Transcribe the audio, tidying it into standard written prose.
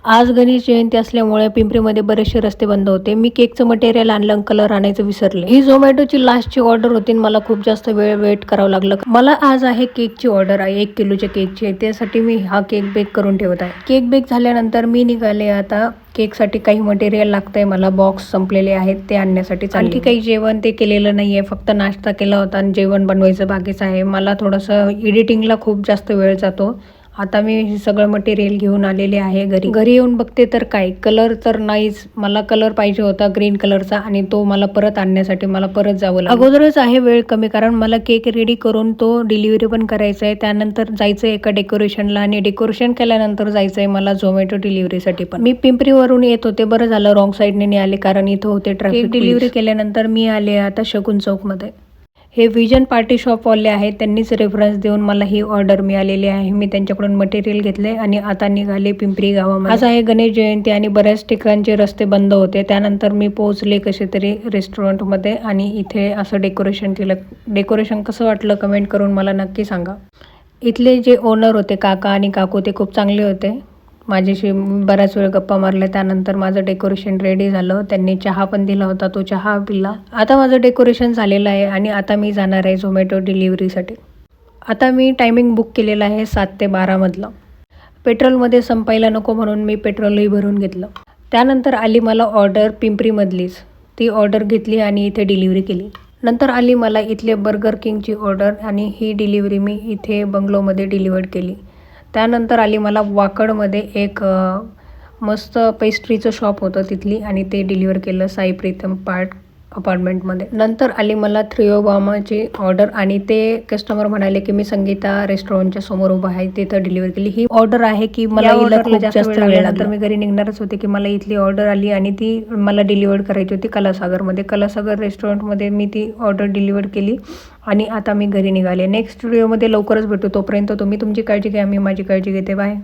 आज गणेश जयंती असल्यामुळे पिंपरीमध्ये बरेचसे रस्ते बंद होते. मी केकचं मटेरियल आणलं, कलर आणायचं विसरले. ही झोमॅटोची लास्टची ऑर्डर होती. मला खूप जास्त वेळ वेट करावं लागलं. मला आज आहे केकची ऑर्डर आहे, 1 किलोच्या केकची. त्यासाठी मी हा केक बेक करून ठेवत आहे. केक बेक झाल्यानंतर मी निघाले. आता केकसाठी काही मटेरियल लागतंय मला. बॉक्स संपलेले आहेत ते आणण्यासाठी. आणखी काही जेवण ते केलेलं नाहीये, फक्त नाश्ता केला होता आणि जेवण बनवायचं बाकीच आहे. मला थोडंसं एडिटिंगला खूप जास्त वेळ जातो. आता मी हे सगळं मटेरियल घेऊन आलेले आहे घरी येऊन बघते तर काय, कलर तर नाहीच. मला कलर पाहिजे होता ग्रीन कलरचा आणि तो मला परत आणण्यासाठी मला परत जावं लागलं. अगोदरच आहे वेळ कमी, कारण मला केक रेडी करून तो डिलिव्हरी पण करायचा आहे. त्यानंतर जायचं एका डेकोरेशनला आणि डेकोरेशन केल्यानंतर जायचं आहे मला झोमॅटो डिलिव्हरीसाठी पण. मी पिंपरीवरून येत होते, बरं झालं रॉंग साईडने आले कारण इथं होते ट्रॅफिक. डिलिव्हरी केल्यानंतर मी आले आता शगुन चौकमध्ये. हे विजन पार्टी शॉपवाले आहेत, त्यांनीच रेफरन्स देऊन मला ही ऑर्डर मिळालेली आहे. मी त्यांच्याकडून मटेरियल घेतले आणि आता निघाले पिंपरी गावामध्ये. आज आहे गणेश जयंती आणि बऱ्याच ठिकाणचे रस्ते बंद होते. त्यानंतर मी पोहोचले कसे तरी रेस्टॉरंटमध्ये आणि इथे असं डेकोरेशन केलं. डेकोरेशन कसं वाटलं कमेंट करून मला नक्की सांगा. इथले जे ओनर होते काका आणि काकू ते खूप चांगले होते. माझ्याशी बऱ्याच वेळ गप्पा मारल्या. त्यानंतर माझं डेकोरेशन रेडी झालं. त्यांनी चहा पण दिला होता, तो चहा पिला. आता माझं डेकोरेशन झालेलं आहे आणि आता मी जाणार आहे झोमॅटो डिलिव्हरीसाठी. आता मी टायमिंग बुक केलेलं आहे 7 ते 12 मधलं. पेट्रोलमध्ये संपायला नको म्हणून मी पेट्रोलही भरून घेतलं. त्यानंतर आली मला ऑर्डर पिंपरीमधलीच. ती ऑर्डर घेतली आणि इथे डिलिव्हरी केली. नंतर आली मला इथले बर्गर किंगची ऑर्डर आणि ही डिलिव्हरी मी इथे बंगलोमध्ये डिलिव्हर्ड केली. त्यानंतर आली मला वाकडमध्ये एक मस्त पेस्ट्रीचं शॉप होतं तिथली आणि ते डिलिव्हर केलं साई प्रीतम पार्क अपार्टमेंटमध्ये. नंतर आली मला थ्रिओबामाची ऑर्डर आणि ते कस्टमर म्हणाले की मी संगीता रेस्टॉरंटच्या समोर उभा आहे, तिथं डिलिव्हर केली. ही ऑर्डर आहे की मला ऑर्डरला जास्त वेळ लागला. मी घरी निघणारच होते की मला इथली ऑर्डर आली आणि ती मला डिलिव्हर करायची होती कलासागरमध्ये. कलासागर रेस्टॉरंटमध्ये मी ती ऑर्डर डिलिव्हर केली आणि आता मी घरी निघाले. नेक्स्ट व्हिडिओमध्ये लवकरच भेटू. तोपर्यंत तुम्ही तुमची काळजी घ्या, मी माझी काळजी घेते. बाय.